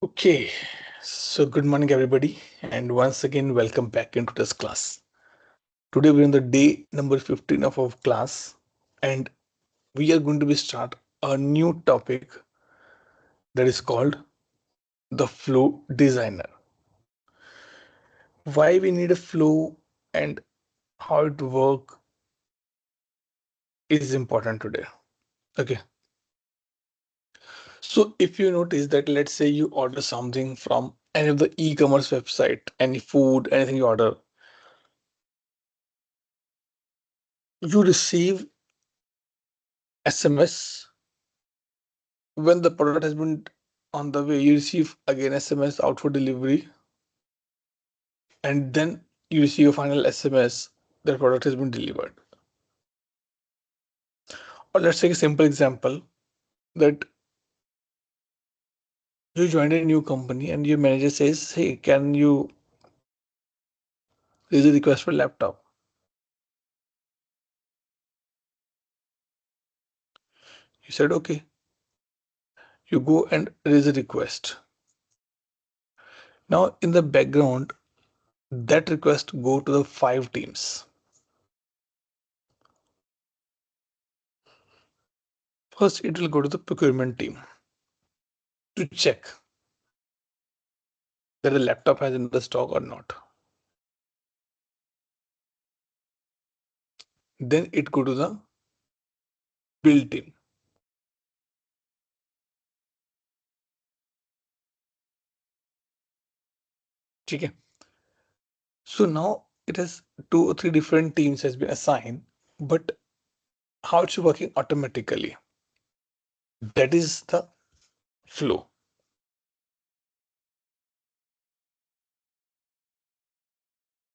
Okay, so good morning, everybody, and once again, welcome back into this class. Today, we're on the day number 15 of our class, and we are going to be start a new topic that is called the flow designer. Why we need a flow and how it work is important today. Okay, so if you notice that, let's say you order something from any of the e-commerce website, any food, anything you order, you receive SMS when the product has been on the way. You receive again SMS out for delivery, and then you receive a final SMS that product has been delivered. Or let's take a simple example that you joined a new company and your manager says, hey, can you raise a request for laptop? You said okay. You go and raise a request. Now in the background, that request go to the 5 teams. First, it will go to the procurement team to check that the laptop has in the stock or not. Then it go to the build team. Okay. So now it has 2 or 3 different teams has been assigned, but how it's working automatically. That is the flow.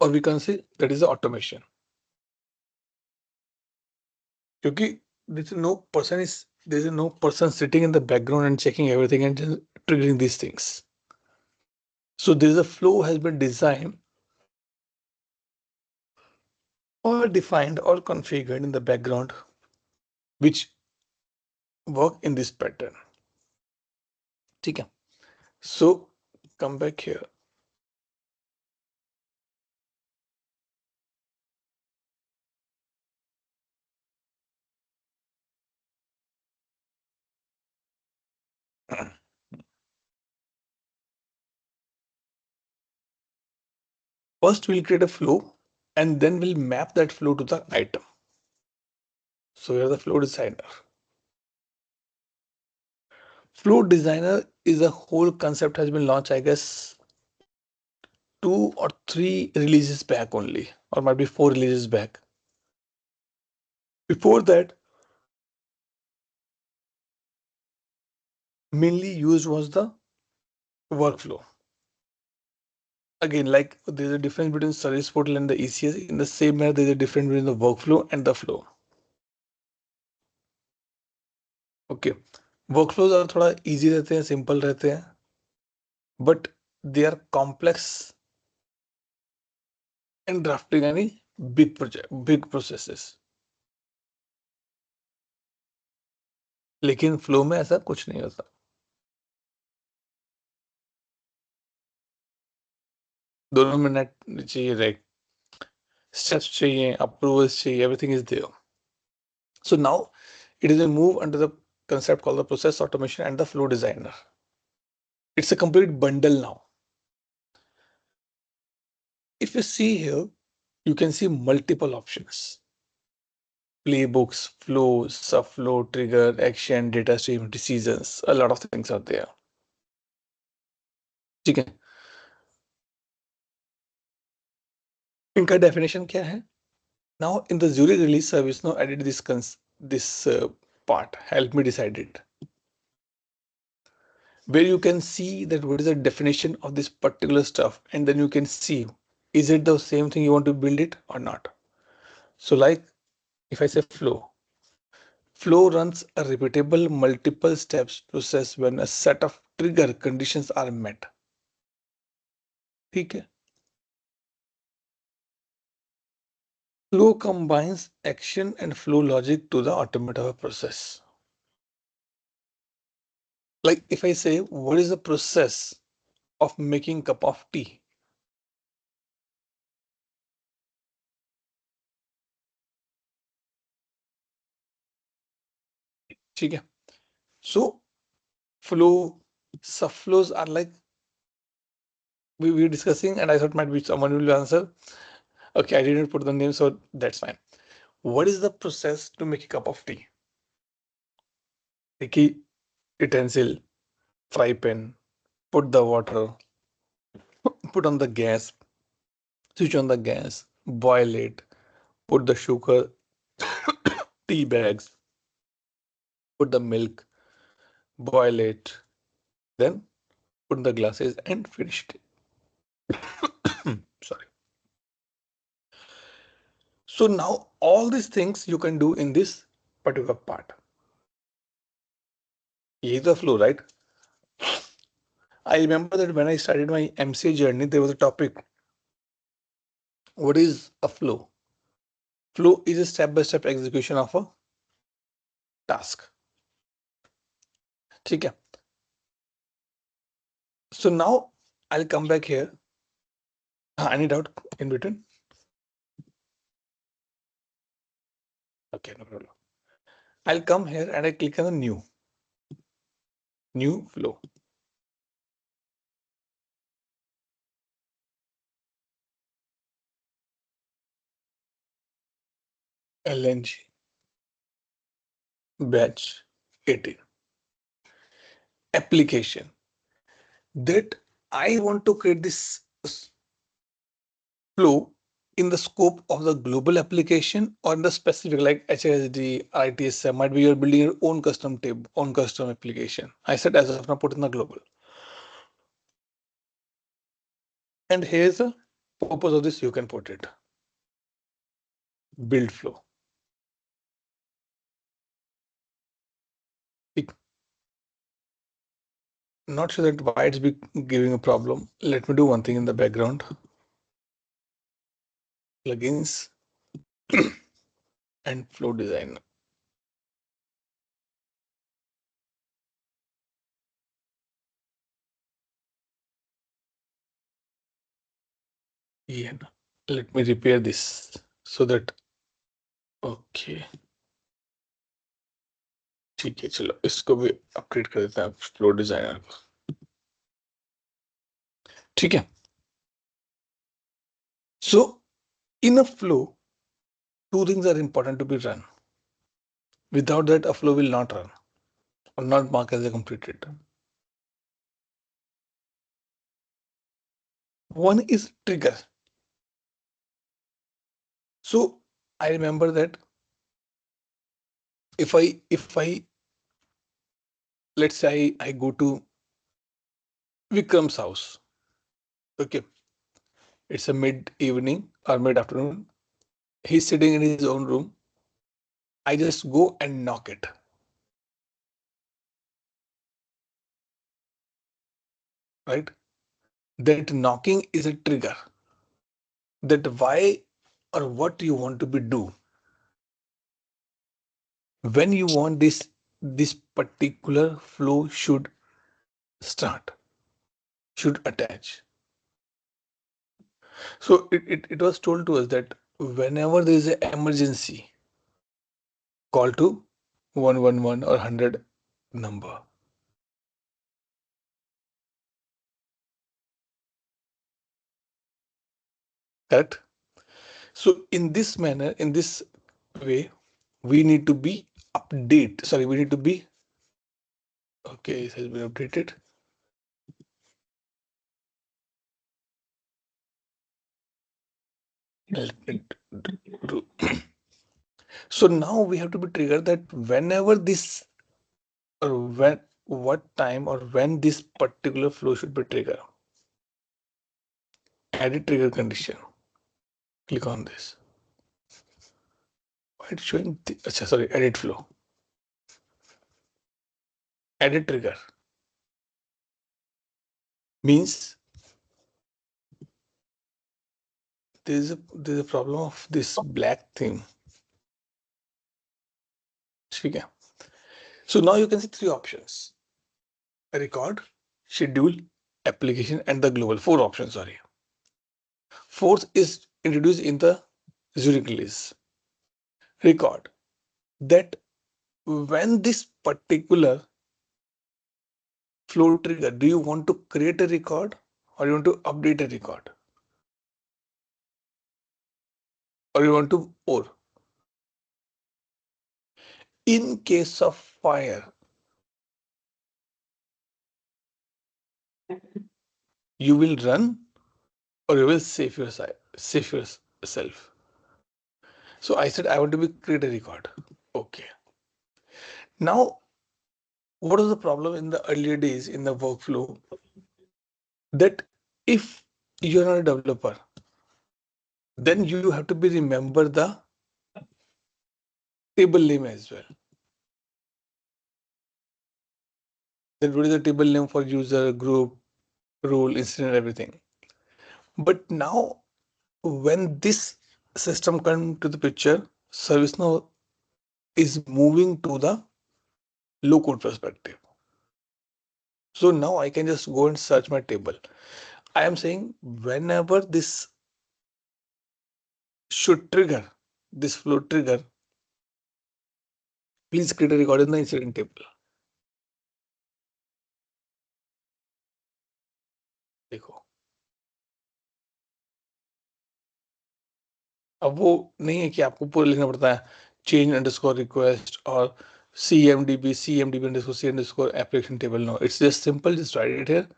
Or we can say that is the automation. Because there is no person sitting in the background and checking everything and just triggering these things. So there is a flow has been designed or defined or configured in the background, which work in this pattern. Okay. So come back here. First, we'll create a flow and then we'll map that flow to the item. So we are the flow designer. Flow designer is a whole concept has been launched, I guess, 2 or 3 releases back only, or might be 4 releases back. Before that, mainly used was the workflow. Again, like there's a difference between service portal and the ECS. In the same manner, there's a difference between the workflow and the flow. Okay, workflows are थोड़ा easy रहते हैं, simple रहते हैं, but they are complex and drafting यानी big project, big processes. लेकिन flow में ऐसा कुछ नहीं होता. दोनों में नेट चाहिए, राइट? Steps चाहिए, approvals चाहिए, everything is there. So now it is a move under the concept called the process automation and the flow designer. It's a complete bundle now. If you see here, you can see multiple options. Playbooks, flow, subflow, trigger, action, data stream, decisions. A lot of things are there. ठीक है. इनका definition क्या है? Now in the Zurich release service, now added this part. Help me decide it. Where you can see that what is the definition of this particular stuff, and then you can see is it the same thing you want to build it or not. So like if I say flow runs a repeatable multiple steps process when a set of trigger conditions are met. ठीक है. Flow combines action and flow logic to the automate of a process. Like if I say, what is the process of making cup of tea? Okay. So flow, subflows are like we were discussing, and I thought might be someone will answer. Okay, I didn't put the name, so that's fine. What is the process to make a cup of tea? Take a utensil, fry pan, put the water, put on the gas, switch on the gas, boil it, put the sugar, tea bags, put the milk, boil it, then put the glasses and finish it. Sorry. So now all these things you can do in this particular part. Here's the flow, right? I remember that when I started my MCA journey, there was a topic. What is a flow? Flow is a step-by-step execution of a task. ठीक है? So now I'll come back here. Any doubt in between? Okay, no problem. I'll come here and I click on the new flow. LNG batch 18 application that I want to create this flow in the scope of the global application or in the specific like HSD, ITSM, might be you're building your own custom table, own custom application. I said as of now put in the global. And here's the purpose of this, you can put it. Build flow. Not sure that why it's giving a problem. Let me do one thing in the background. Plugins and flow design. Yeah. Let me repair this so that okay. ठीक है चलो इसको भी update कर देते हैं flow designer को ठीक है so in a flow two things are important to be run without that a flow will not run or not mark as a completed one is trigger so I remember that if I let's say I go to Vikram's house okay it's a mid evening or mid afternoon he's sitting in his own room I just go and knock it right that knocking is a trigger that why or what you want to be do when you want this particular flow should start should attach so it was told to us that whenever there is an emergency call to 111 or 100 number correct so in this manner in this way we need to be we need to be okay it has been updated Let it do. So now we have to be triggered that whenever this or when what time or when this particular flow should be triggered. Edit trigger condition. Click on this. Why it's showing sorry, edit flow. Edit trigger means there's a problem of this black thing. Okay. So now you can see three options. record, schedule, application, and the global. Four options, sorry. Fourth is introduced in the Zurich release. Record that when this particular flow trigger, do you want to create a record or you want to update a record? Or you want to, or in case of fire, you will run or you will save yourself. So I said I want to be create a record. Okay. Now, what was the problem in the earlier days in the workflow? That if you're not a developer, then you have to be remember the table name as well. Then what is the table name for user, group, role, incident, everything. But now when this system come to the picture, ServiceNow is moving to the low code perspective. So now I can just go and search my table. I am saying whenever this should trigger, this flow trigger, please create a record in the incident table. देखो, अब वो नहीं है कि आपको पूरा लिखना पड़ता है change underscore request or cmdb underscore c underscore application table. No, it's just simple. Just write it here.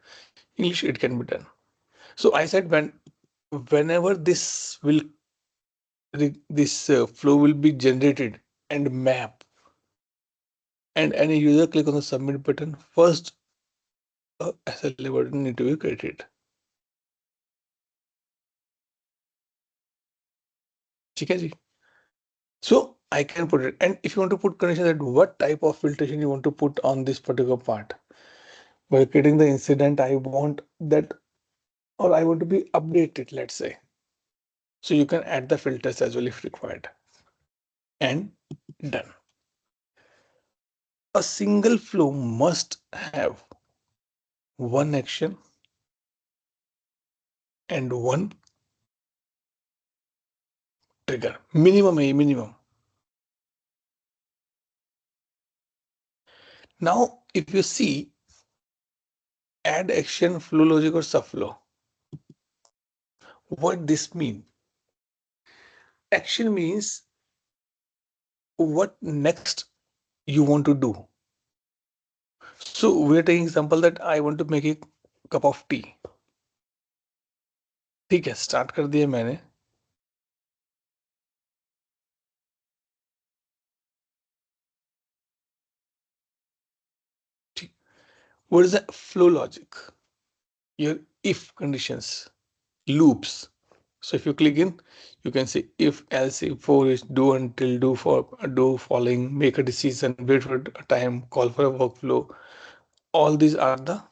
English, it can be done. So I said whenever this flow will be generated and map, and any user click on the submit button, first SLA button need to be created. ठीक है जी? So I can put it. And if you want to put condition that what type of filtration you want to put on this particular part, by creating the incident, I want that, or I want to be updated, let's say. So you can add the filters as well if required. And done. A single flow must have one action and one trigger. Minimum a minimum. Now, if you see add action, flow logic, or subflow, what this mean? Action means what next you want to do. So we're taking example that I want to make a cup of tea. ठीक है, start कर दिया मैंने. What is the flow logic? Your if conditions, loops. So if you click in, you can see if, else, if, for, is, do, until, do, for, do, following, make a decision, wait for a time, call for a workflow. All these are the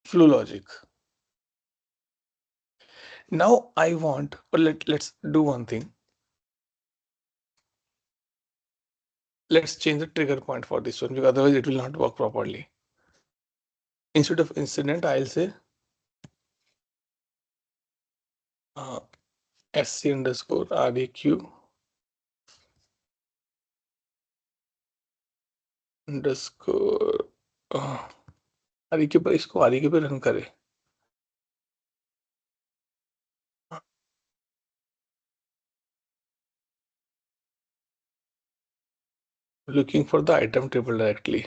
flow logic. Now I want, or let's do one thing. Let's change the trigger point for this one because otherwise it will not work properly. Instead of incident, I'll say sc underscore req underscore req पर इसको req पे run करे. Looking for the item table directly.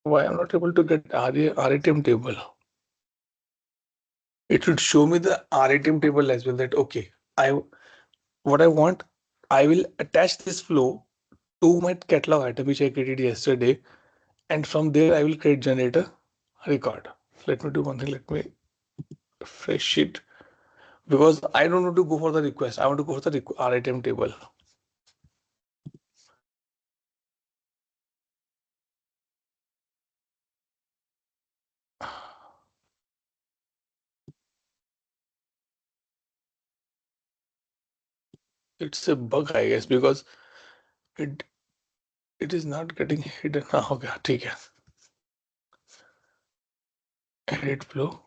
Why I'm not able to get RATM table? It should show me the RATM table as well. That okay, what I want, I will attach this flow to my catalog item which I created yesterday, and from there I will generate a record. Let me do one thing. Let me refresh it because I don't want to go for the request. I want to go for the RATM table. It's a bug, I guess, because it it is not getting hidden. Okay, ठीक है. Edit flow.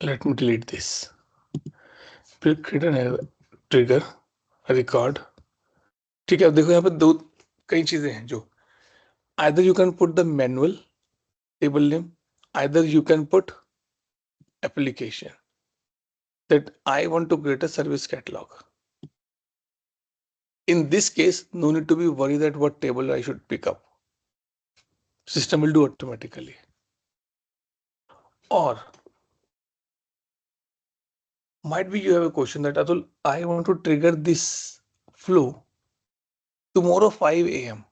Let me delete this. Create an trigger, record. ठीक है, अब देखो यहाँ पे दो कई चीजें हैं जो either you can put the manual table name, either you can put application, that I want to create a service catalog. In this case, no need to be worried that what table I should pick up. System will do automatically. Or might be you have a question that Atul, I want to trigger this flow tomorrow 5 a.m.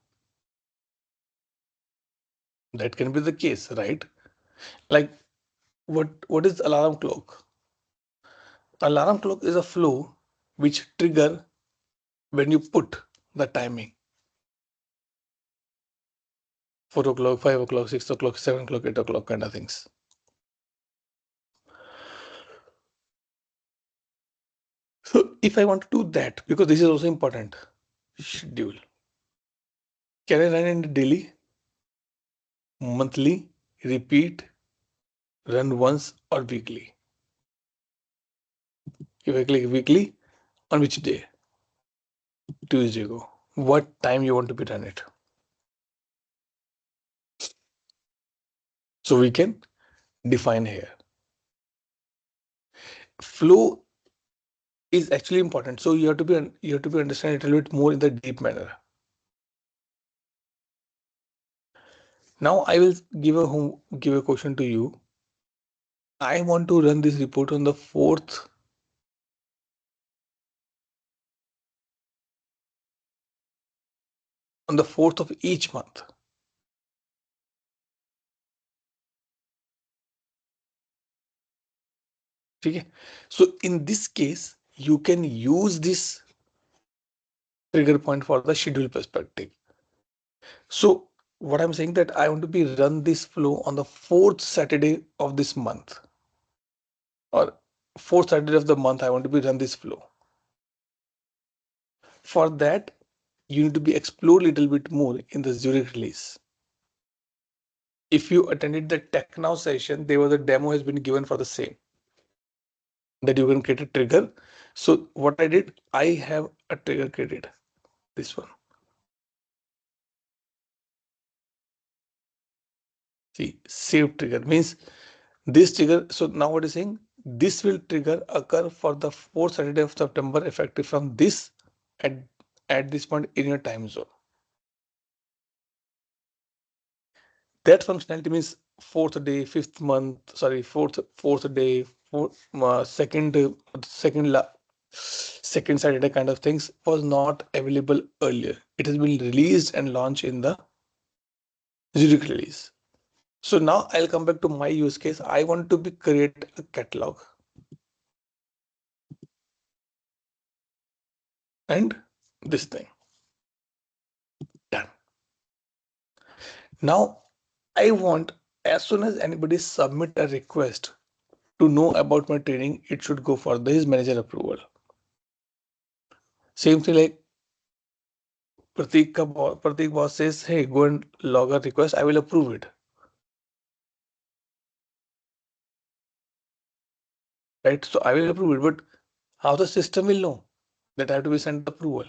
That can be the case, right? Like what is alarm clock? Alarm clock is a flow which trigger when you put the timing. 4 o'clock, 5 o'clock, 6 o'clock, 7 o'clock, 8 o'clock kind of things. So if I want to do that, because this is also important, schedule. Can I run in daily, monthly, repeat, run once or weekly? If I click weekly, on which day? Tuesday go. What time you want to be run it? So we can define here. Flow is actually important. So you have to be understand it a little bit more in the deep manner. Now I will give a question to you. I want to run this report on the 4th of each month. Okay. So in this case, you can use this trigger point for the schedule perspective. So what I'm saying that I want to be run this flow on the 4th Saturday of this month, or 4th Saturday of the month. I want to be run this flow. For that, you need to be explore a little bit more in the Zurich release. If you attended the Tech Now session, there was a demo has been given for the same, that you can create a trigger. So what I did, I have a trigger created, this one. See, save trigger means this trigger. So now what is saying? This will trigger occur for the 4th Saturday of September, effective from this at this point in your time zone. That functionality means 4th day, 5th month, sorry, 4th day, second Saturday kind of things was not available earlier. It has been released and launched in the Zurich release. So now I'll come back to my use case. I want to create a catalog. And this thing. Done. Now I want, as soon as anybody submit a request to know about my training, it should go for this manager approval. Same thing like Pratik boss says, hey, go and log a request. I will approve it. Right? So I will approve it, but how the system will know that I have to be sent approval?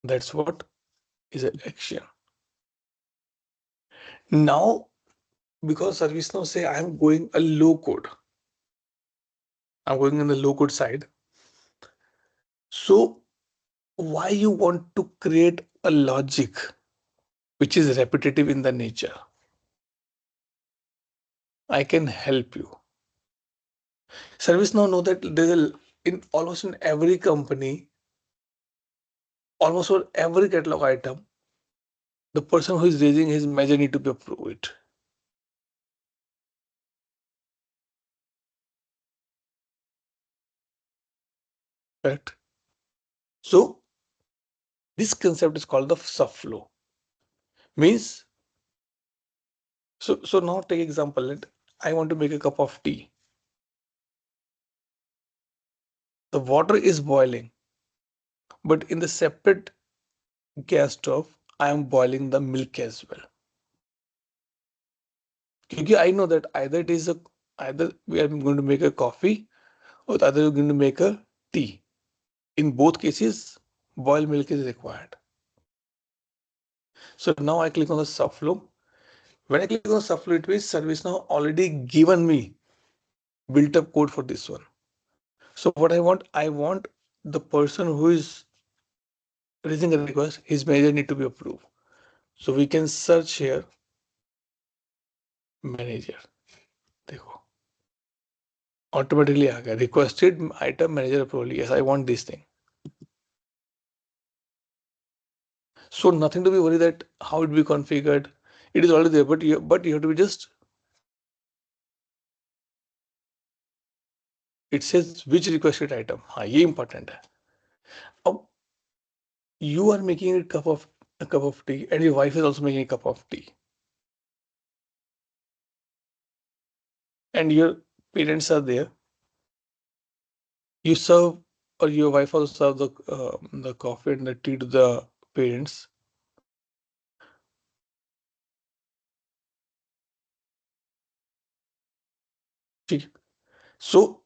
That's what is an action. Now, because ServiceNow say I'm going a low code, I'm going in the low code side. So why you want to create a logic which is repetitive in the nature? I can help you. ServiceNow know that in almost in every company, almost for every catalog item, the person who is raising his measure need to be approved. Correct? So this concept is called the subflow. Means, so now take example that I want to make a cup of tea. The water is boiling, but in the separate gas stove, I am boiling the milk as well. Because I know that either we are going to make a coffee or either we're going to make a tea. In both cases, boiled milk is required. So now I click on the subflow. When I click on the subflow, it means ServiceNow already given me built up code for this one. So what I want the person who is raising a request, his manager need to be approved. So we can search here manager. देखो automatically आ गया requested item manager approval. Yes, I want this thing. So nothing to be worried that how it be configured. It is already there, but you have to be just. It says which requested item. हाँ ये important है. अब you are making a cup of tea and your wife is also making a cup of tea and your parents are there. You serve or your wife also serve the coffee and the tea to the parents. So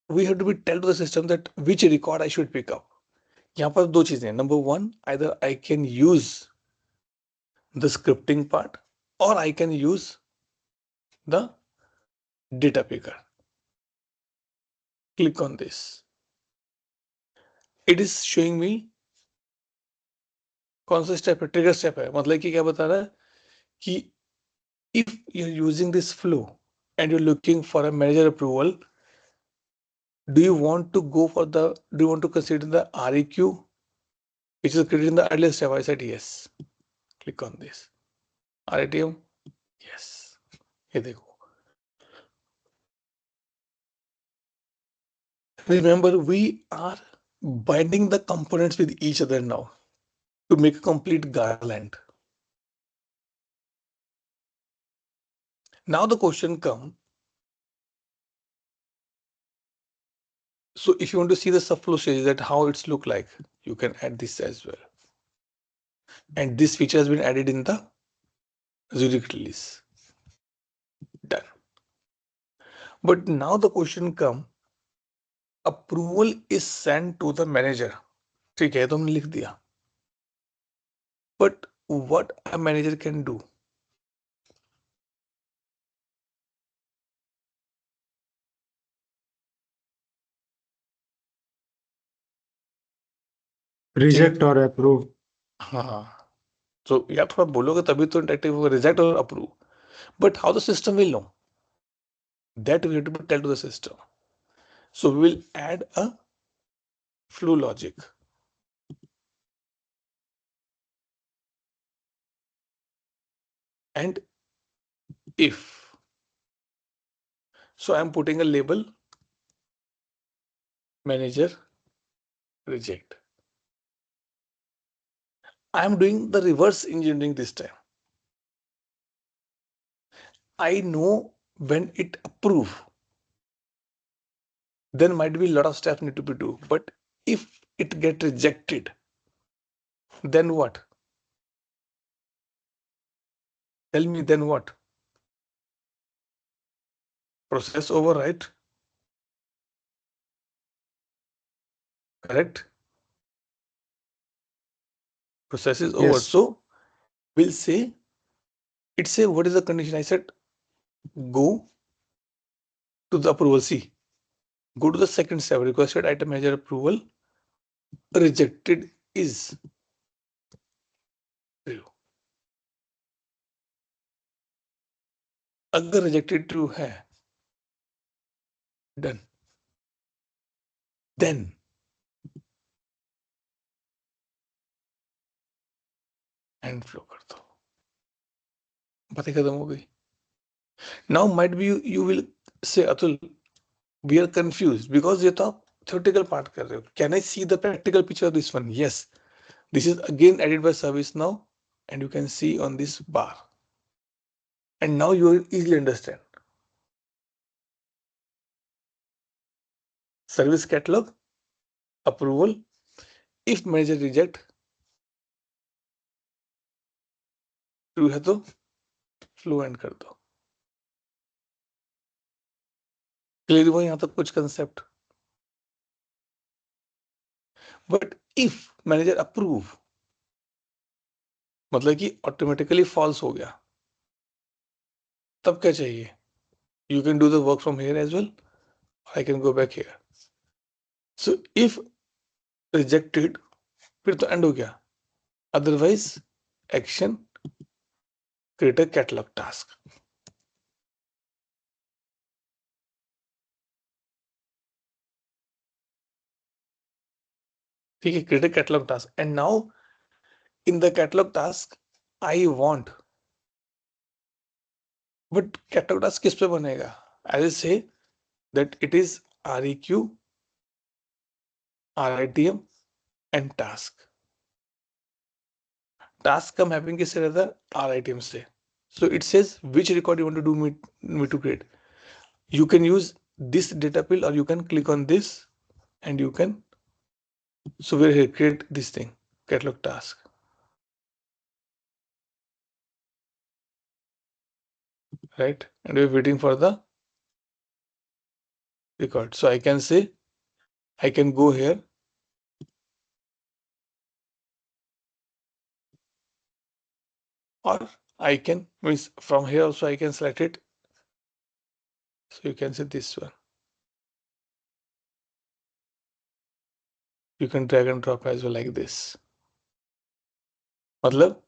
we have to be tell to the system that which record I should pick up. यहाँ पर दो चीजें हैं. Number one, either I can use the scripting part or I can use the data picker. Click on this. It is showing me कौन सा step है. Trigger step है. मतलब कि क्या बता रहा है कि if you're using this flow and you're looking for a manager approval, do you want to consider the REQ which is created in the earlier step? I said yes. Click on this. RATM. Yes. ये देखो. Remember, we are binding the components with each other now to make a complete garland. Now the question comes. So if you want to see the subflow stage, that how it's look like, you can add this as well. And this feature has been added in the Zurich release. Done. But now the question comes, approval is sent to the manager. ठीक है, तो हमने लिख दिया. But what a manager can do? Reject और approve. हाँ. So यार थोड़ा बोलोगे तभी तो इंटरेक्टिव होगा. Reject or approve. But how the system will know? That we have to tell to the system. So we will add a flow logic. And if. So I'm putting a label manager reject. I'm doing the reverse engineering this time. I know when it approve, then might be a lot of steps need to be do. But if it get rejected, then what? Tell me then what? Process overwrite. Correct? Process is over. Yes. So we'll say, it say what is the condition? I said go to the approval. See, go to the second step. Requested item manager approval. Rejected is true. अगर rejected true है, done. Then and flow कर दो. बातें खत्म हो गई. Now might be you will say Atul, we are confused because ये तो आप theoretical part कर रहे हो. Can I see the practical picture of this one? Yes. This is again added by ServiceNow and you can see on this bar. And now you will easily understand. Service catalog, approval, if manager reject, true है तो flow and कर दो। Clear हुआ यहां तक कुछ concept? But if manager approve, मतलब कि ऑटोमेटिकली फॉल्स हो गया, तब क्या चाहिए? You can do the work from here as well, I can go back here. So if rejected, फिर तो एंड हो गया। Otherwise action create a catalog task. ठीक है, create a catalog task and now in the catalog task I want, but catalog task किस पे बनेगा? I say that it is REQ, RITM and task. Task का mapping किससे रहता है? RITM से। So it says which record you want to do me to create. You can use this data pill or you can click on this and you can, so we're here, create this thing, catalog task, right? And we're waiting for the record. So I can say, I can go here or I can, means from here also I can select it. So you can say this one. You can drag and drop as well like this. मतलब,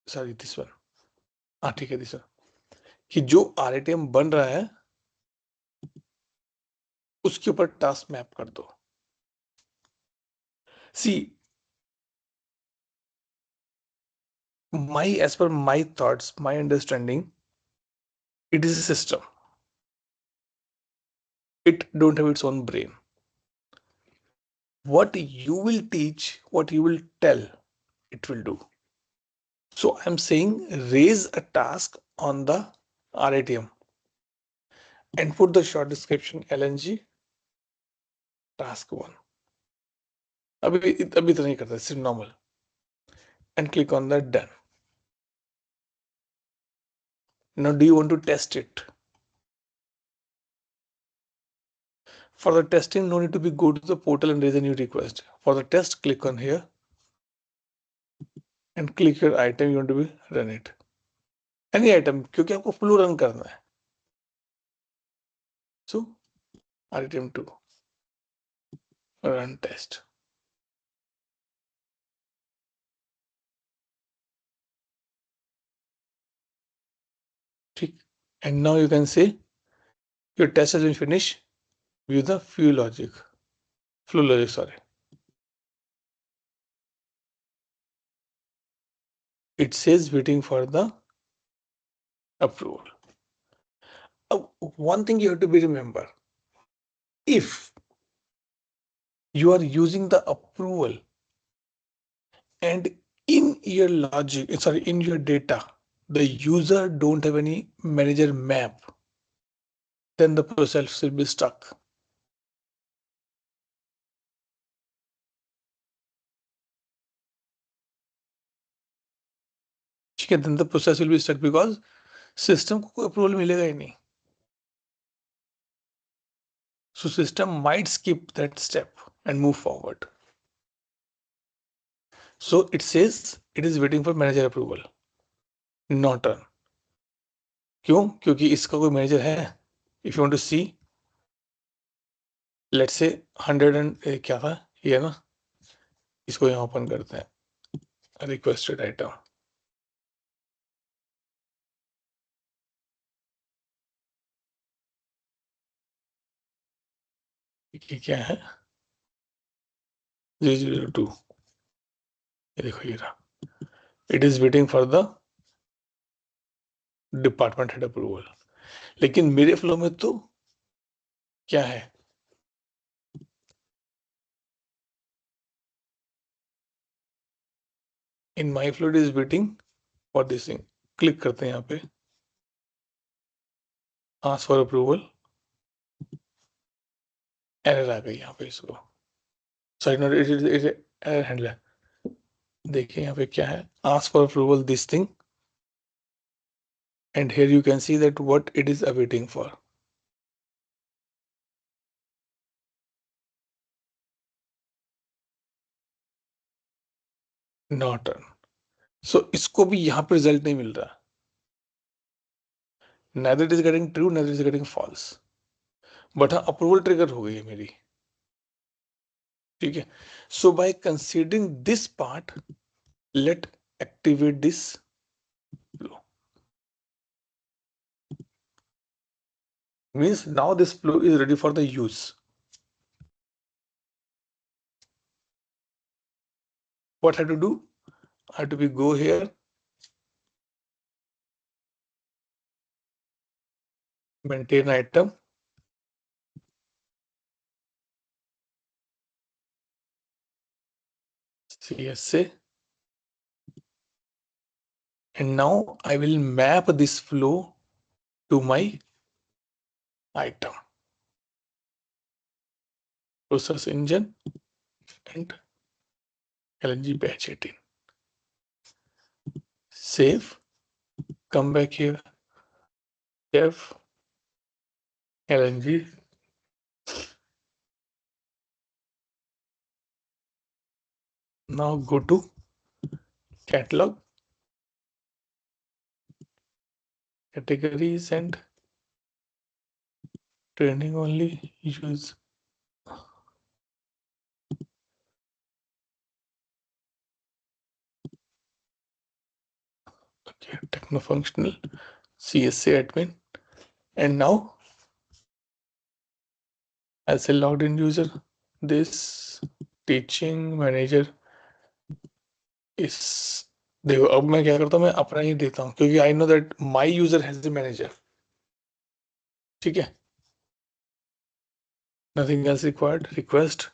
sorry, this one. हाँ ठीक है, this one. कि जो RITM बन रहा है उसके ऊपर टास्क मैप कर दो। सी as per my thoughts, my understanding, it is a system. It don't have its own brain. What you will teach, what you will tell, it will do. So I'm saying raise a task on the RATM and put the short description LNG task 1. अभी तो नहीं करता, सिर्फ normal, and click on the done. Now do you want to test it? For the testing, no need to be go to the portal and raise a new request. For the test, click on here and click your item you want to be run it. Any item, क्योंकि आपको flow run करना है. So item 2, run test. ठीक. And now you can say your test has been finished. View the flow logic, sorry. It says waiting for the approval. One thing you have to be remember, if you are using the approval and in your logic, sorry, in your data, the user don't have any manager map, then the process will be stuck. Then the process will be stuck because system को कोई approval मिलेगा ही नहीं. So system might skip that step and move forward. So it says it is waiting for manager approval, not run. क्यों? क्योंकि इसका कोई manager है. If you want to see, let's say 100 and क्या था ये ना, इसको यहाँ ओपन करते हैं, रिक्वेस्टेड आइटम. ये क्या है? 002. ये देखो ये रहा. It is waiting for the department head approval. लेकिन मेरे फ्लो में तो क्या है? In my flow it is waiting for this thing. Click करते हैं यहाँ पे, आस्क फॉर अप्रूवल. एरर आ गई यहाँ पे, इसको sorry not, it is error handler. देखिए यहाँ पे क्या है, ask for approval this thing, and here you can see that what it is awaiting for. Not done. So इसको भी यहाँ पे रिजल्ट नहीं मिल रहा, neither it is getting true neither it is getting false, but हाँ approval trigger हो गई है मेरी, ठीक है. So by considering this part, let activate this flow. Means now this flow is ready for the use. What I have to do? I have to go here, maintain item, CSA, and now I will map this flow to my item, process engine and LNG batch 18. Save, come back here, F, LNG, now go to catalog, categories and training only, use. Okay, techno-functional, CSA admin, and now I'll say logged in user, this teaching manager is, देखो अब मैं क्या करता हूँ, मैं अपना ही देता हूँ क्योंकि I know that my user has the manager, ठीक है. नथिंग एल्स रिक्वायर्ड, रिक्वेस्ट,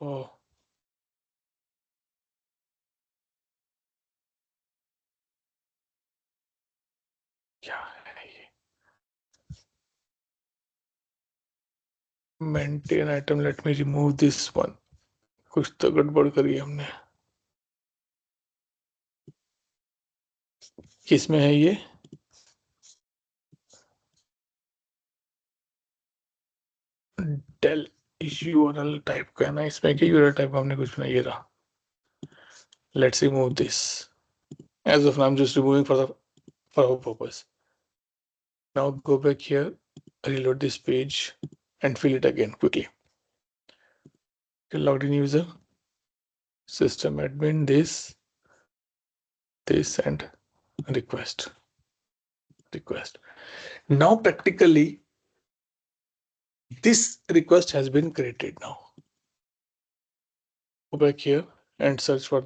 ओ क्या है ये, maintain item, let me remove this one, कुछ तो गड़बड़ करी है हमने. किसमें है ये, डेल यूआरएल टाइप का है ना, इसमें क्या यूआरएल टाइप हमने कुछ नहीं, ये रहा. Let's remove this, as of now I'm just removing for our purpose. Now go back here, reload this page and fill it again quickly. Okay, logged in user, system admin, this and request. Now practically this request has been created. Now go back here and search for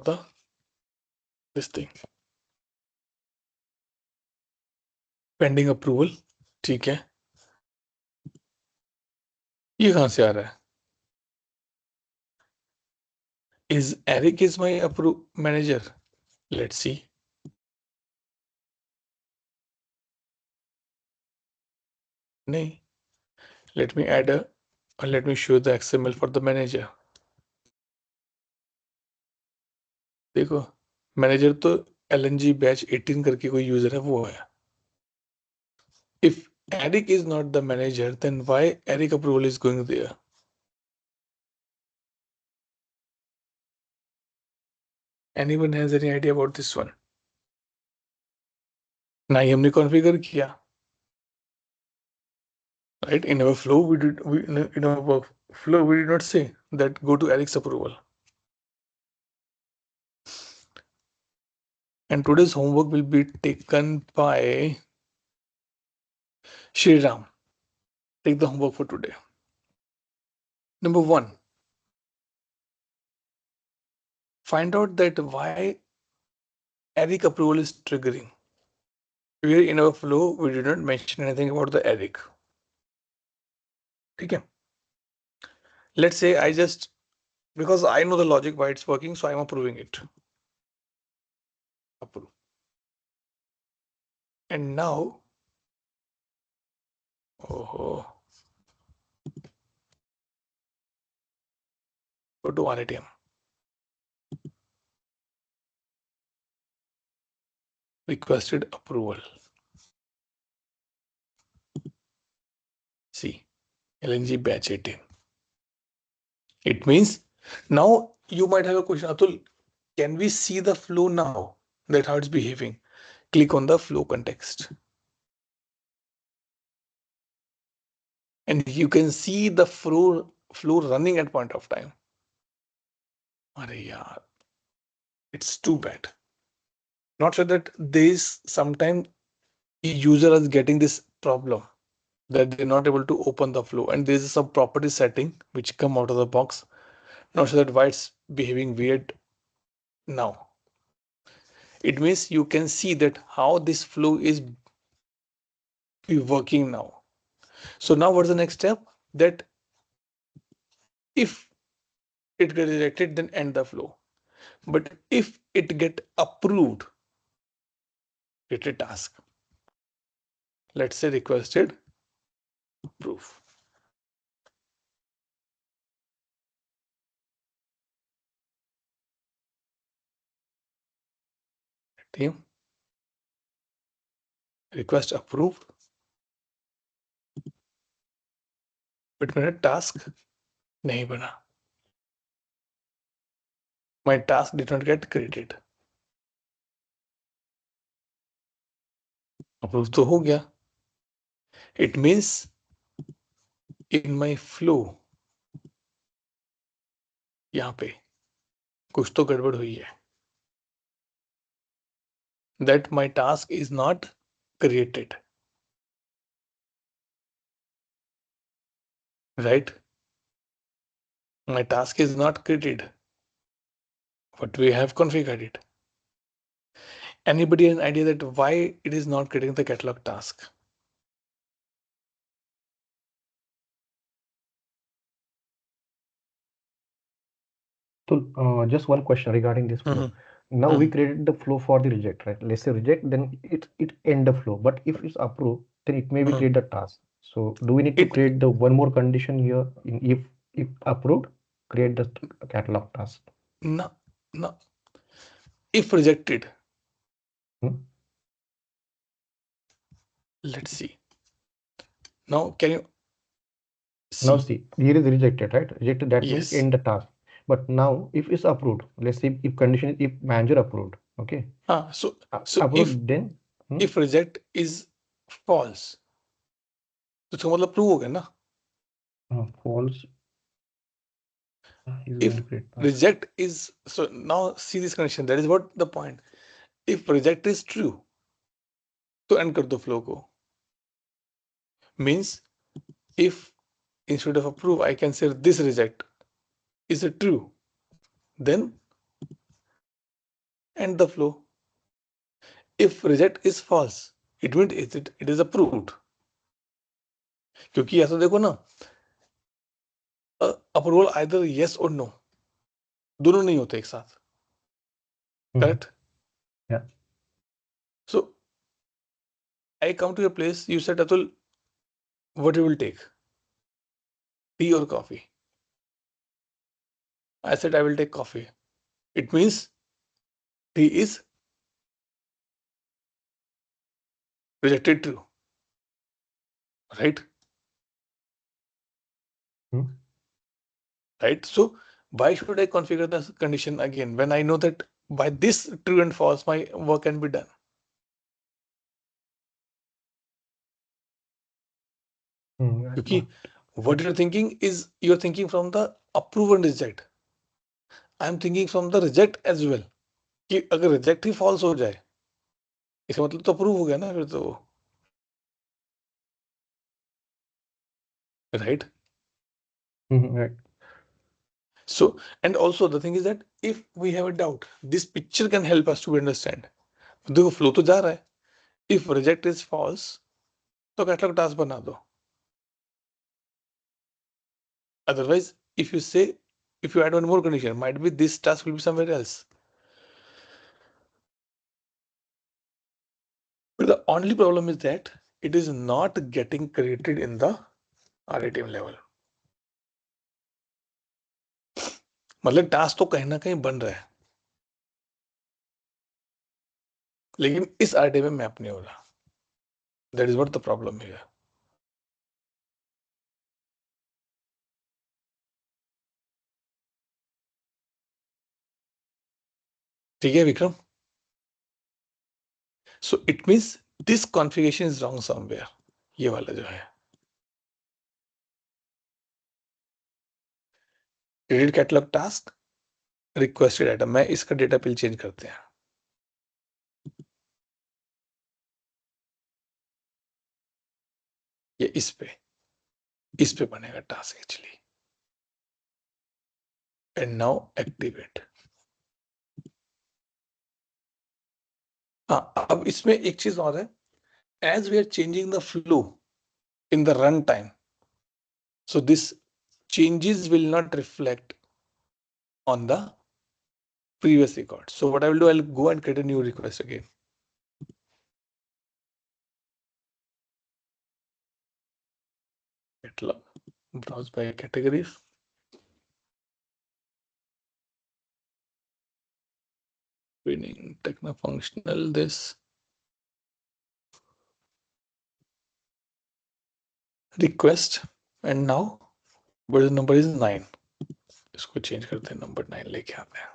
this thing, pending approval, ठीक है. ये कहां से आ रहा है, is Eric is my manager, let's see. नहीं, let me add let me show the XML for the manager. देखो manager तो LNG batch 18 करके कोई यूजर है, वो है. If Eric is not the manager, then why Eric approval is going there? Anyone has any idea about this one? ना ही हमने configure किया, right? In our flow in our flow we did not say that go to Eric's approval. And today's homework will be taken by Shri Ram. Take the homework for today. Number 1, find out that why Eric approval is triggering. Here in our flow we did not mention anything about the Eric. Okay. Let's say I just, because I know the logic why it's working, so I'm approving it. Approve. And now, oh, Go to RATM. Requested approval. See, LNG batch 18. It means now you might have a question, Atul, can we see the flow now? That how it's behaving. Click on the flow context. And you can see the flow running at point of time. Arey yaar, it's too bad. Not sure that this sometimes user is getting this problem that they're not able to open the flow, and there's some property setting which come out of the box. Not sure that why it's behaving weird now. It means you can see that how this flow is be working now. So now what's the next step? That if it get rejected, then end the flow. But if it get approved, create a task. Let's say requested approve. Team request approved. But मेरा task नहीं बना. My task did not get created. Approve तो हो गया. It means in my flow यहाँ पे कुछ तो गड़बड़ हुई है. That my task is not created. Right? My task is not created. But we have configured it. Anybody has an idea that why it is not creating the catalog task? So just one question regarding this flow. Now we created the flow for the reject, right? Let's say reject, then it end the flow. But if it's approved, then it may be create the task. So do we need to create the one more condition here? If approved, create the catalog task. No. If rejected, let's see. Now can you see? Now see, here is rejected, right? Rejected, that means Yes. end the task. But now if it's approved, let's say if condition is if manager approved, okay? So approved, then if reject is false, तो इसका मतलब prove हो गया ना? false. If reject is, so now see this condition, that is what the point. If reject is true, तो end कर दो flow को. Means if instead of approve I can say this reject is it true, then end the flow. If reject is false, it means it is approved. क्योंकि ऐसा देखो ना, approval either yes or no, दोनों नहीं होते एक साथ. Correct? Yeah. So I come to your place, you said, Atul, what you will take? Tea or coffee? I said, I will take coffee. It means tea is rejected true. Right? Right? So why should I configure the condition again when I know that by this true and false my work can be done? Because what you're thinking is you're thinking from the approve and reject. I'm thinking from the reject as well. कि अगर reject ही false हो जाए, इसका मतलब तो approve हो गया ना फिर तो. Right? Right. So, and also the thing is that if we have a doubt, this picture can help us to understand. देखो flow तो जा रहा है. If reject is false, तो catalog task बना दो. Otherwise, if you add one more condition, might be this task will be somewhere else. But the only problem is that it is not getting created in the RATM level. मतलब task तो कहीं ना कहीं बन रहा है, लेकिन इस आरटी में मैप नहीं हो रहा. That is what the problem here. ठीक है Vikram. So it means this configuration is wrong somewhere. ये वाला जो है credit catalogue task requested item, मैं इसका डेटा पिल चेंज करते हैं. ये इस पे बनेगा task actually. And now activate. हाँ, अब इसमें एक चीज और है. As we are changing the flow in the runtime, so this changes will not reflect on the previous record. So what I will do, I'll go and create a new request again. Catalog, browse by categories. Winning, techno functional, this request, and now version number is 9. इसको change करते हैं, number 9 लेके आते हैं.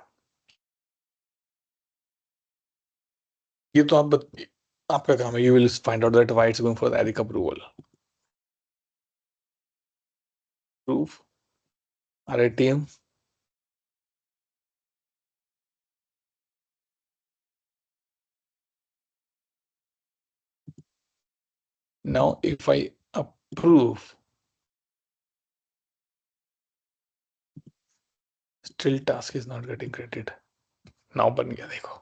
ये तो आपका काम है. You will find out that why it's going for the ARIC approval. Proof, RITM. Now if I approve, still task is not getting credited. Now बन गया देखो.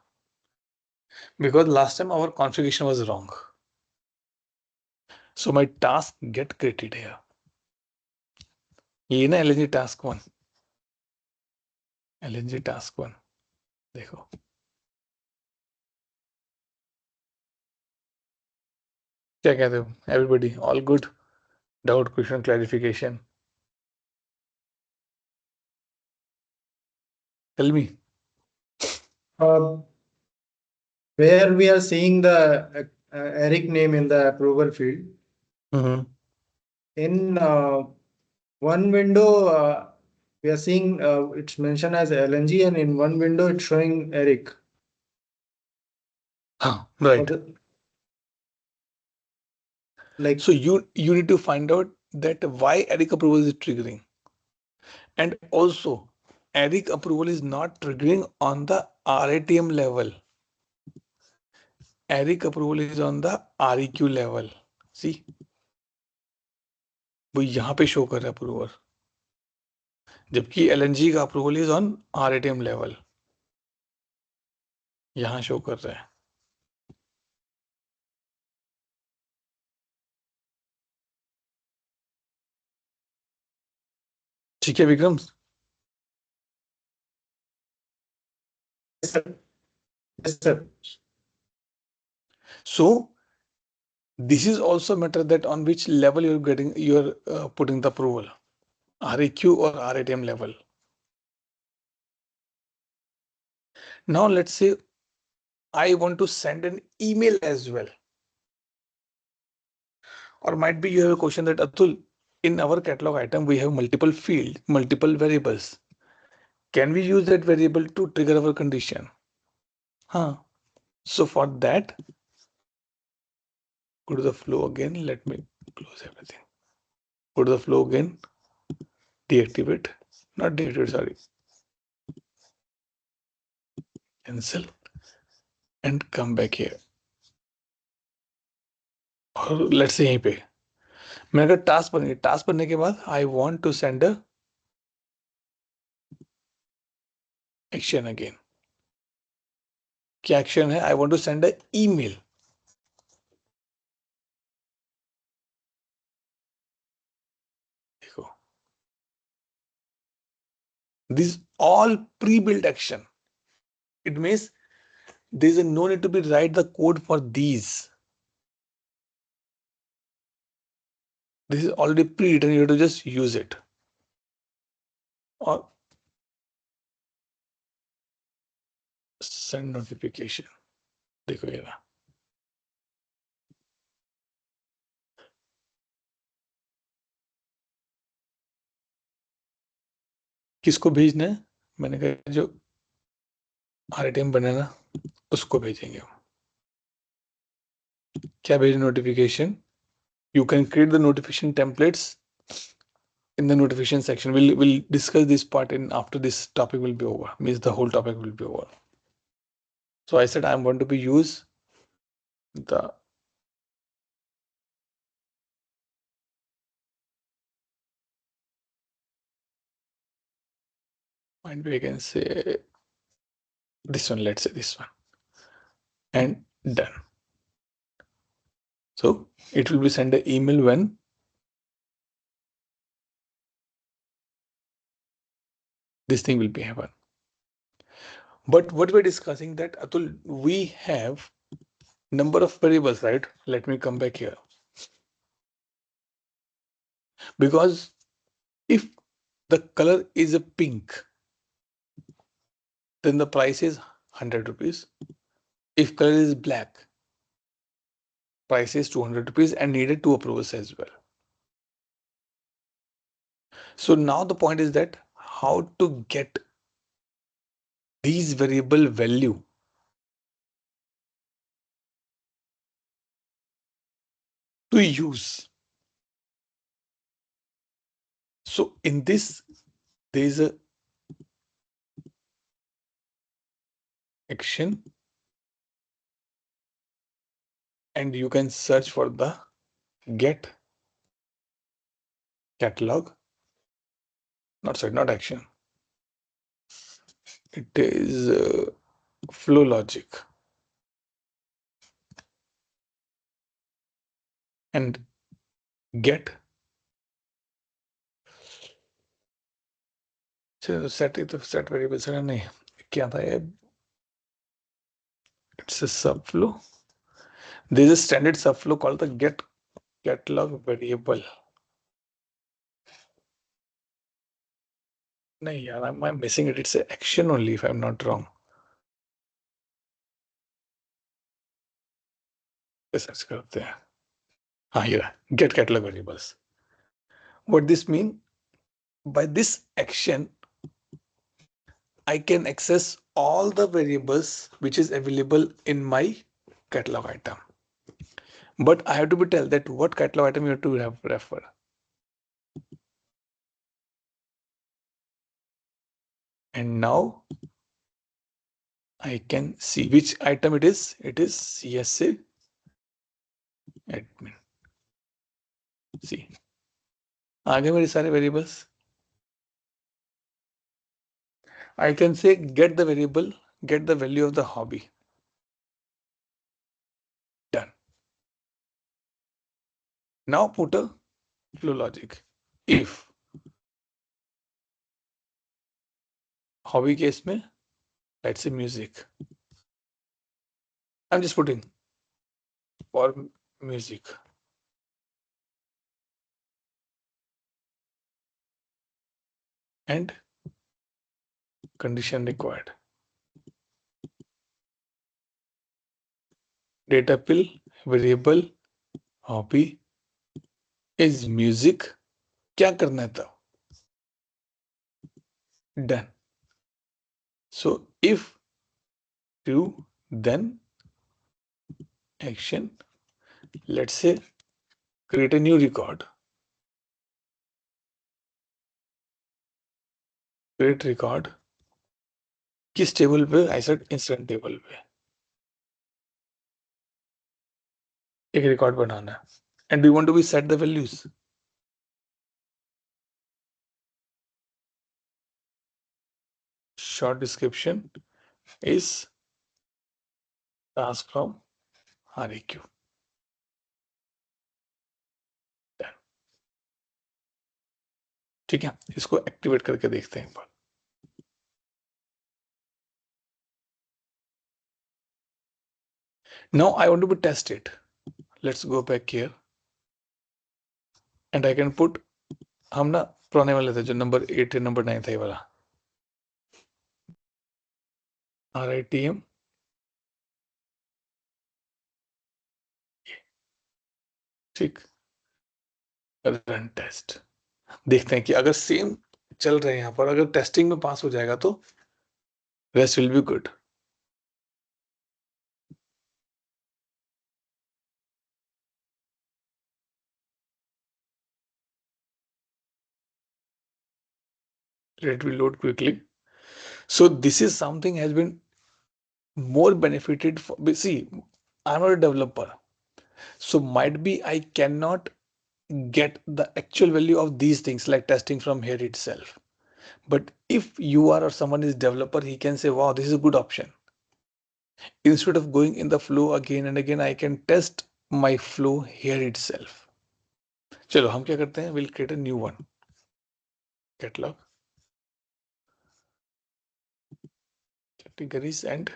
Because last time our configuration was wrong. So my task get created here. ये ना LNG task 1. LNG task 1. देखो. क्या कहते हो? Everybody, all good? Doubt, question, clarification? Tell me. Uh, where we are seeing the Eric name in the approval field, Mm-hmm. in one window we are seeing it's mentioned as LNG, and in one window it's showing Eric. Right. Like, So you need to find out that why ARIC approval is triggering, and also ARIC approval is not triggering on the RATM level. ARIC approval is on the REQ level. See, वो यहाँ पे show कर रहा है approval, जबकि LNG का approval is on RATM level. यहाँ show कर रहा है. ठीक है Vikram. yes, sir. Yes, sir. So this is also a matter that on which level you're putting the approval, REQ or RATM level. Now let's say I want to send an email as well. Or might be you have a question that Atul, in our catalog item we have multiple fields, multiple variables. Can we use that variable to trigger our condition? So for that, go to the flow again. Let me close everything. Go to the flow again. Deactivate. Not deactivate, sorry. Cancel. And come back here. और let's say यहीं पे मेरा task बन गया. Task बनने के बाद I want to send a action again. क्या एक्शन है? I want to send a email. देखो, this all pre built action. It means there is no need to be write the code for these. This is already pre-written. You have to just use it. Or send notification. देखो ये रहा. किसको भेजना है? मैंने कहा जो RTM बने ना उसको भेजेंगे. क्या भेजे notification? You can create the notification templates in the notification section. We'll discuss this part in after this topic will be over. Means the whole topic will be over. So I said I'm going to be use the and we can say this one. Let's say this one and done. So it will be send an email when this thing will be happen. But what we're discussing that Atul, we have number of variables, right? Let me come back here. Because if the color is a pink, then the price is 100 rupees. If color is black, price is 200 rupees and needed 2 approvals as well. So now the point is that how to get these variable value to use. So in this, there is a action and you can search for the get catalog. Not action. It is flow logic. And get set variable से नहीं क्या था ये? It's a subflow. There is a standard subflow called the get catalog variable. नहीं यार, I'm missing it. It's an action only if I'm not wrong. Search करते हैं. हाँ ये get catalog variables. What this mean? By this action, I can access all the variables which is available in my catalog item. But I have to be tell that what catalog item you have to refer. And now I can see which item it is. It is CSA admin. See. आगे मेरे सारे variables. I can say get the variable, get the value of the hobby. Done. Now put a flow logic. If hobby case में, let's say music. I'm just putting for music. And condition required. Data pill variable hobby is music. क्या करना है तब? Done. So if true, then action. Let's say create a new record. Create record. किस table पे? I said instant table पे. एक record बनाना है. And we want to be set the values. Short description is task from RAQ. ठीक है, इसको activate करके देखते हैं एक बार. Now I want to test it. Let's go back here. And I can put, हम ना पुराने वाले थे जो नंबर 8 या नंबर 9 था ये वाला. RITM ठीक, रन टेस्ट। देखते हैं कि अगर सेम चल रहे हैं यहाँ पर, अगर टेस्टिंग में पास हो जाएगा तो rest will be good. Let me load quickly. So this is something has been more benefited for. See, I'm not a developer, so might be I cannot get the actual value of these things like testing from here itself. But if you are or someone is developer, he can say, wow, this is a good option. Instead of going in the flow again and again, I can test my flow here itself. चलो हम क्या करते हैं, we'll create a new one. Catalog, categories, and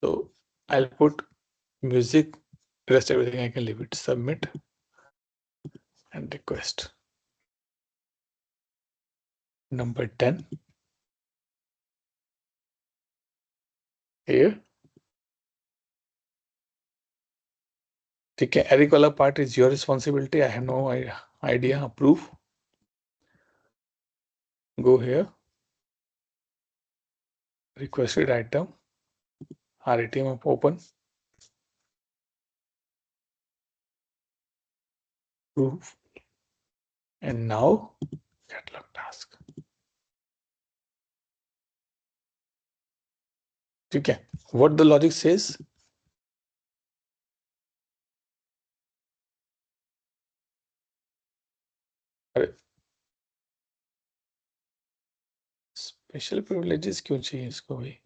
so I'll put music, rest everything I can leave it. Submit and request. Number 10 here. ठीक है, Eric वाला part is your responsibility. I have no idea. Approve. Go here. Requested item. RATM open. Approve. And now catalog task. ठीक है, what the logic says. अरे special privileges क्यों चाहिए इसको भाई?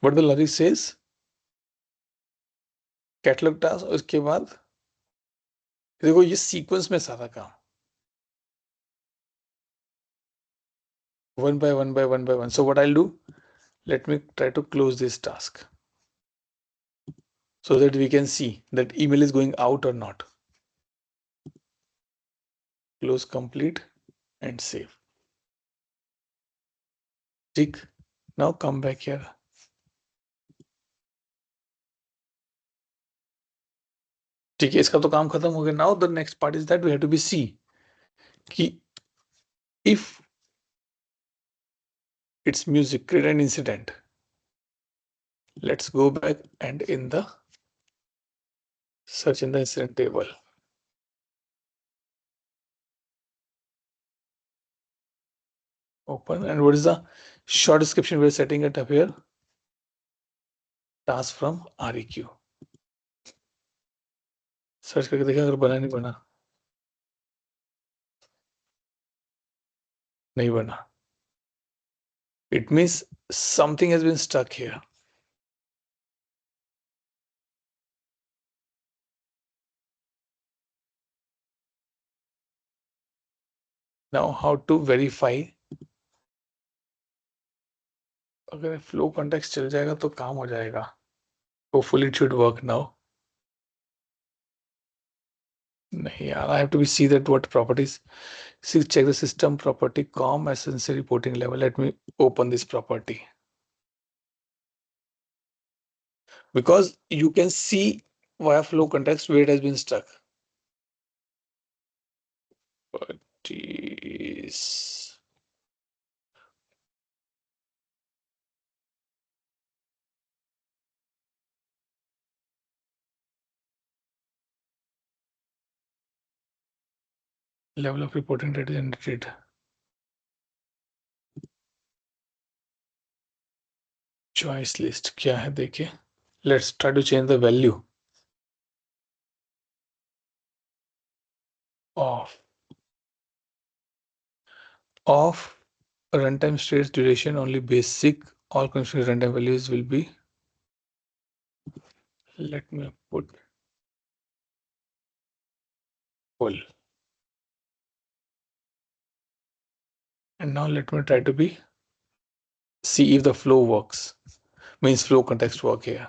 What the logic says, catalogue task, उसके बाद देखो ये सीक्वेंस में सारा काम one by one by one by one. So what I'll do, let me try to close this task so that we can see that email is going out or not. Close, complete, and save. Tick. Now come back here. ठीक है, इसका तो काम खत्म हो गया. Now the next part is that we have to be see कि if it's music, create an incident. Let's go back and in the search in the incident table. Open, and what is the short description we're setting it up here? Task from REQ. Search करके देखा, अगर बना नहीं बना, नहीं बना. It means something has been stuck here. Now how to verify? अगर flow context चल जाएगा तो काम हो जाएगा. Hopefully it should work now. नहीं यार, I have to see that what properties. See, check the system property com essential reporting level. Let me open this property because you can see via flow context where it has been stuck. Properties. Level of reporting data generated. Choice list क्या है देखिए. Let's try to change the value of runtime states duration only basic. All constraint runtime values will be. Let me put full. And now let me try to be see if the flow works. means flow context work here.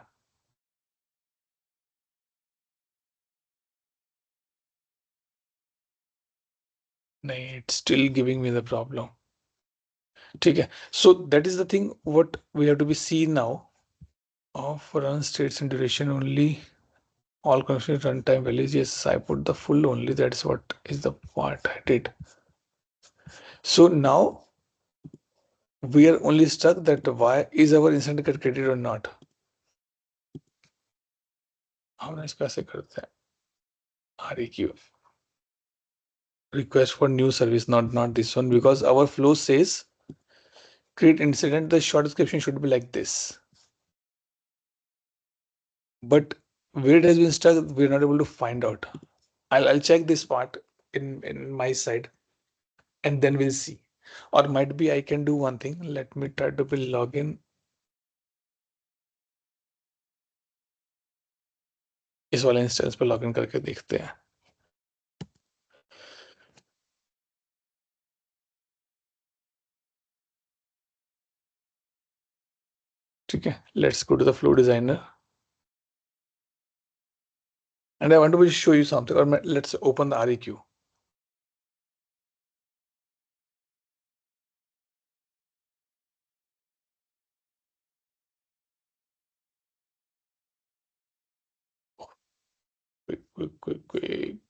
No, it's still giving me the problem. Okay, so that is the thing what we have to be seen now. Of run states and duration only. All constraint runtime values. Yes, I put the full only. That's what is the part I did. So now we are only stuck that why is our instant get credited or not. हम इसको ऐसे करते हैं REQ request for new service, not this one, because our flow says create incident. The short description should be like this, but where it has been stuck, we're not able to find out. I'll check this part in my side, and then we'll see. Or might be I can do one thing. Let me try to be login. इस वाले instance पे login करके देखते हैं. ठीक है, let's go to the flow designer. And I want to show you something, or let's open the REQ. Quick.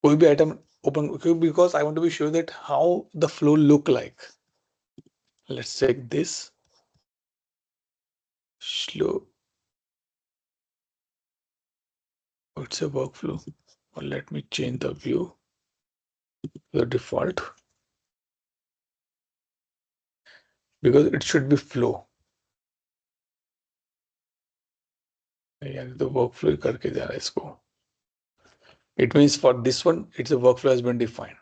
कोई भी item open because I want to be sure that how the flow look like. Let's check this. Slow. It's a workflow. Or let me change the view. The default. Because it should be flow. यार तो workflow करके जा रहा है इसको. It means for this one, it's a workflow has been defined.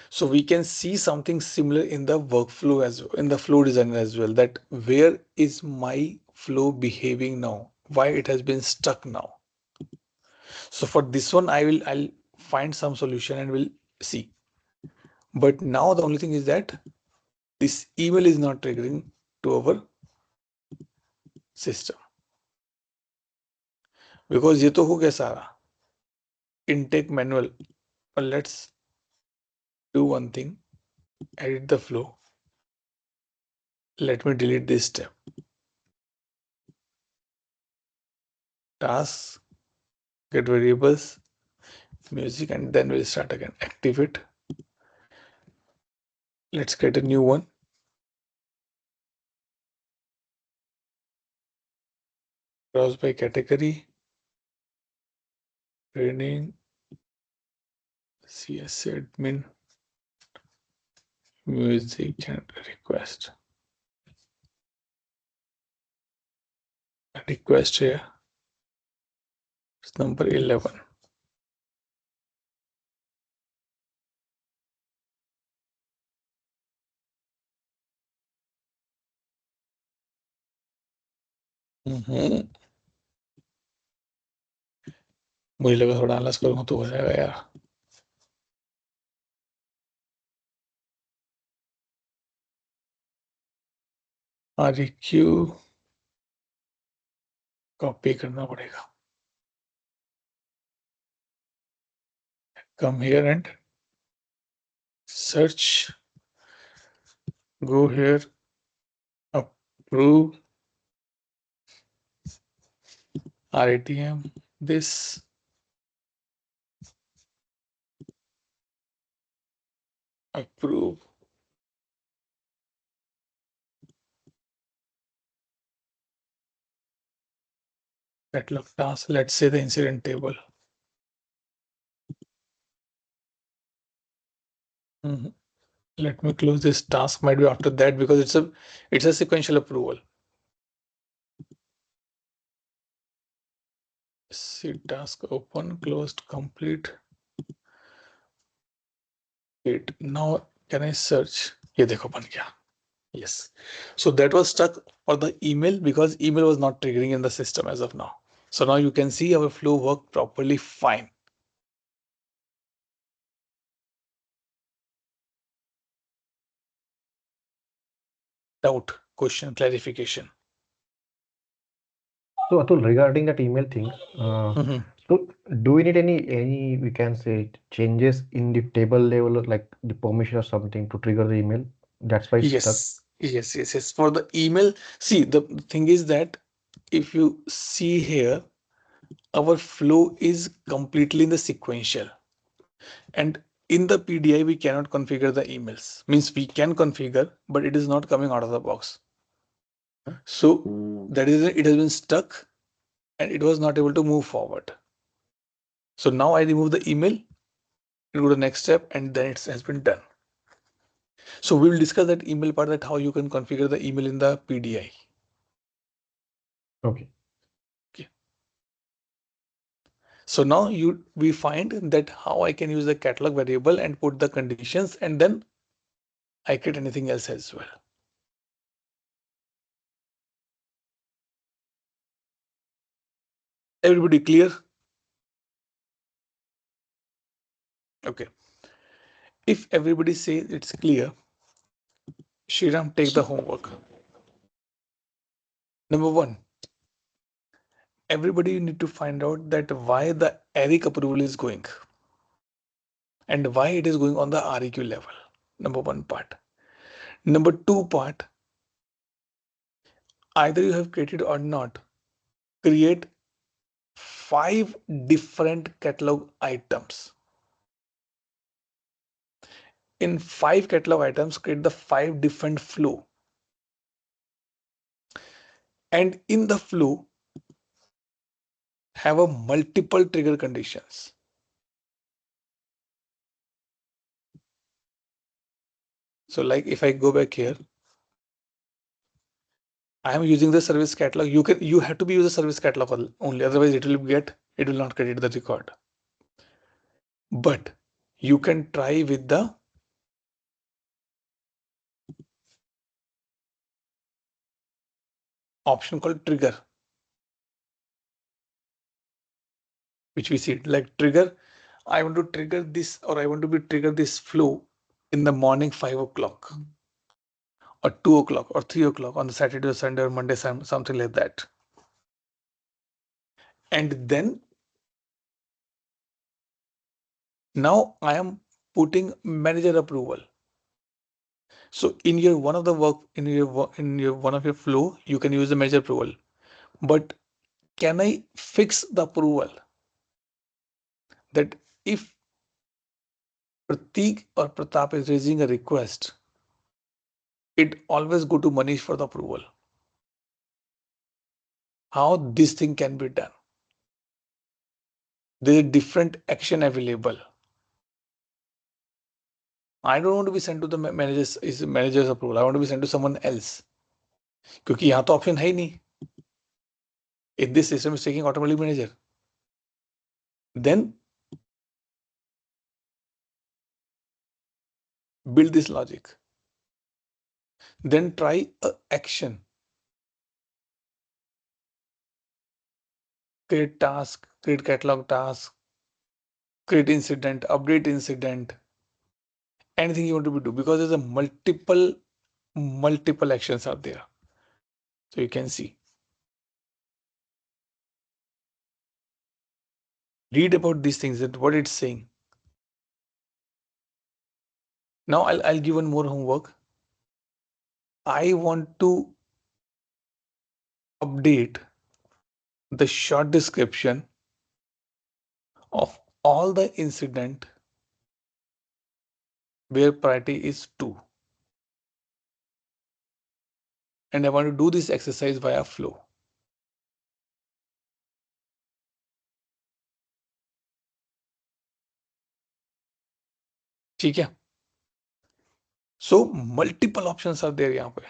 So we can see something similar in the workflow as well, in the flow designer as well, that where is my flow behaving now? Why it has been stuck now? So for this one, I'll find some solution and we'll see. But now the only thing is that this email is not triggering to our system. Because ये तो हो गया सारा intake manual. But let's do one thing. Edit the flow. Let me delete this step. Tasks, get variables, music, and then we'll start again. Activate. Let's create a new one. Browse by category. Training. CSA admin. Music and request. Request here. It's number 11. मुझे लगा थोड़ा आलस करूंगा तो हो जाएगा यार. REQ copy करना पड़ेगा. Come here and search. Go here. Approve. RATM. This. Approve. Catalog task. Let's say the incident table. Let me close this task. Might be after that because it's a sequential approval. See task open, closed, complete. Wait, now can I search? ये देखो बन गया. Yes. So that was stuck for the email because email was not triggering in the system as of now. So now you can see our flow worked properly fine. Doubt, question, clarification. So Atul, regarding that email thing, so do we need any we can say changes in the table level, like the permission or something to trigger the email? That's why it's stuck. Yes. For the email, see, the thing is that if you see here, our flow is completely in the sequential. And in the PDI, we cannot configure the emails. Means we can configure, but it is not coming out of the box. So that is it has been stuck and it was not able to move forward. So now I remove the email, go to the next step, and then it has been done. So we will discuss that email part, that how you can configure the email in the PDI. Okay. Okay. So now we find that how I can use the catalog variable and put the conditions, and then I create anything else as well. Everybody clear? Okay. If everybody says it's clear, Shriram, take the homework. Number one, everybody need to find out that why the ERIC approval is going and why it is going on the REQ level. Number one part. Number two part, either you have created or not, create 5 different catalog items. In 5 catalog items, create the 5 different flow. And in the flow, have a multiple trigger conditions. So like if I go back here, I am using the service catalog. You have to be use the service catalog only, otherwise it will not credit the record. But you can try with the option called trigger, which we see like trigger. I want to trigger this, or I want to be trigger this flow in the morning 5 o'clock or 2 o'clock or 3 o'clock on the Saturday or Sunday or Monday, something like that. And then now I am putting manager approval. So in your one of the work in your one of your flow, you can use the manager approval. But can I fix the approval that if Pratik or Pratap is raising a request, it always go to Manish for the approval? How this thing can be done? There is different action available. I don't want to be sent to the manager's approval. I want to be sent to someone else. क्योंकि यहाँ तो option है ही नहीं. If this system is taking automatically manager, then build this logic. Then try a action. Create task, create catalog task, create incident, update incident, anything you want to do, because there's a multiple actions are there. So you can see. Read about these things, that what it's saying. Now I'll give one more homework. I want to update the short description of all the incident where priority is 2. And I want to do this exercise via flow. ठीक है? So multiple options are there यहाँ पे.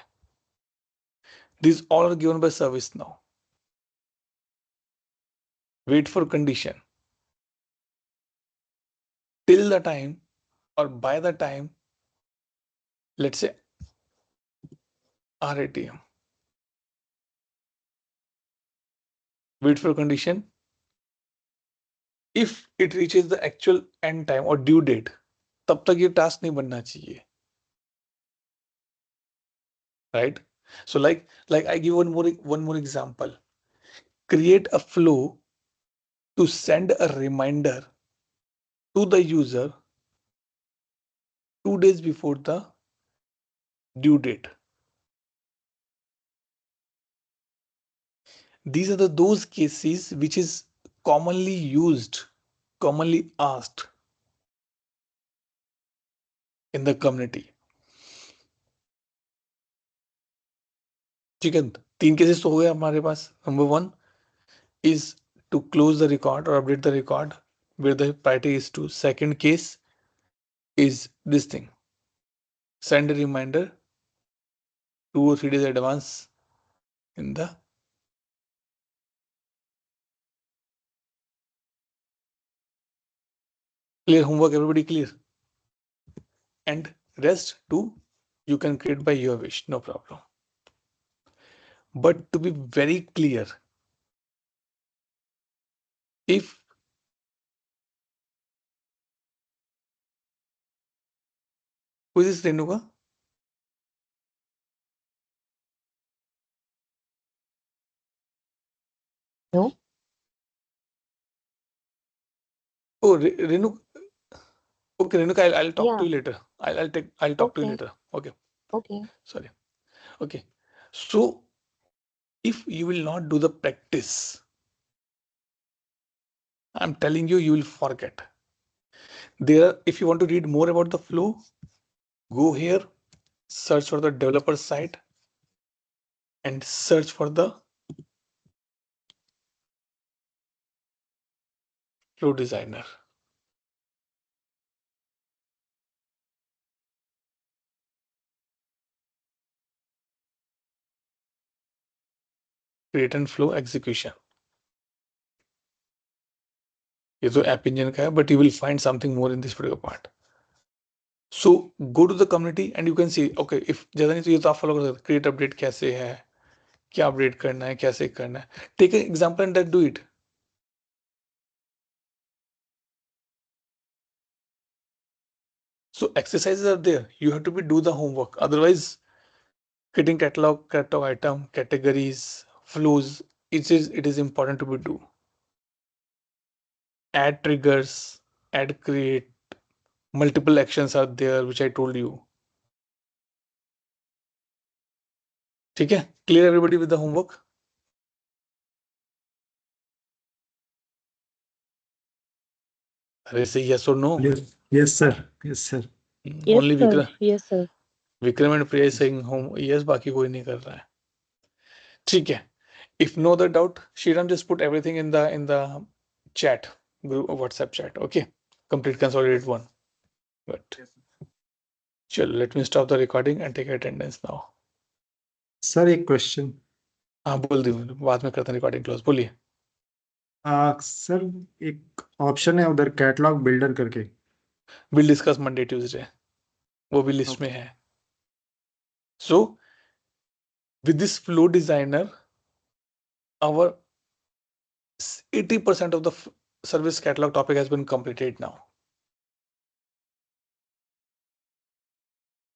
These all are given by service now. Wait for condition. Till the time or by the time, let's say RATM. wait for condition. If it reaches the actual end time or due date, तब तक ये task नहीं बनना चाहिए, right? So like I give one more example. Create a flow to send a reminder to the user 2 days before the due date. These are those cases which is commonly used, commonly asked in the community. ठीक है, 3 cases तो हो गए हमारे पास. Number 1 is to close the record or update the record where the priority is to. Second case is this thing. Send a reminder 2 or 3 days advance in the clear homework. Everybody clear? And rest too you can create by your wish, no problem. But to be very clear, if who is this Renuka? No. Oh, Renuka. Okay, Renuka, I'll talk Yeah. to you later. I'll talk to you Okay. later. Okay. Okay. Sorry. Okay. So if you will not do the practice, I'm telling you, you will forget. There, if you want to read more about the flow, go here, search for the developer site, and search for the flow designer. Create and flow execution. ये तो app engine का है, but you will find something more in this particular part. So go to the community and you can see, okay, if ज़्यादा नहीं तो ये तो आप follow कर सकते. Create update कैसे है, क्या update करना है, कैसे करना है. Take an example and then do it. So exercises are there. You have to do the homework. Otherwise, creating catalog item, categories, flows, it is important to be do. Add triggers, add create, multiple actions are there, which I told you. ठीक है? Clear everybody with the homework? अरे say yes or no? Yes, sir. Yes, sir. Yes, Only sir. Yes, sir. Vikram and Priya is saying home. Yes, बाकी कोई नहीं कर रहा है. ठीक है. If no other doubt, Shriram just put everything in the chat, group WhatsApp chat. Okay. Complete consolidated one. But चलो, let me stop the recording and take attendance now. Sir एक क्वेश्चन. हाँ बोल दी, बाद में करते हैं रिकॉर्डिंग क्लोज. बोलिए. Sir एक ऑप्शन है उधर कैटलॉग बिल्डर करके. विल डिस्कस मंडे ट्यूसडे, वो भी लिस्ट में है. So with this flow designer our 80% of the service catalog topic has been completed now.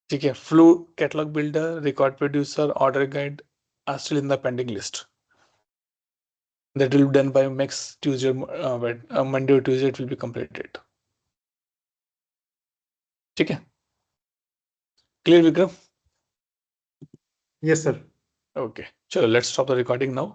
ठीक है. Flow catalogue builder, record producer, order guide are still in the pending list. That will be done by next Tuesday, Monday or Tuesday it will be completed. ठीक है. Clear, Vikram? Yes, sir. Okay. चलो, let's stop the recording now.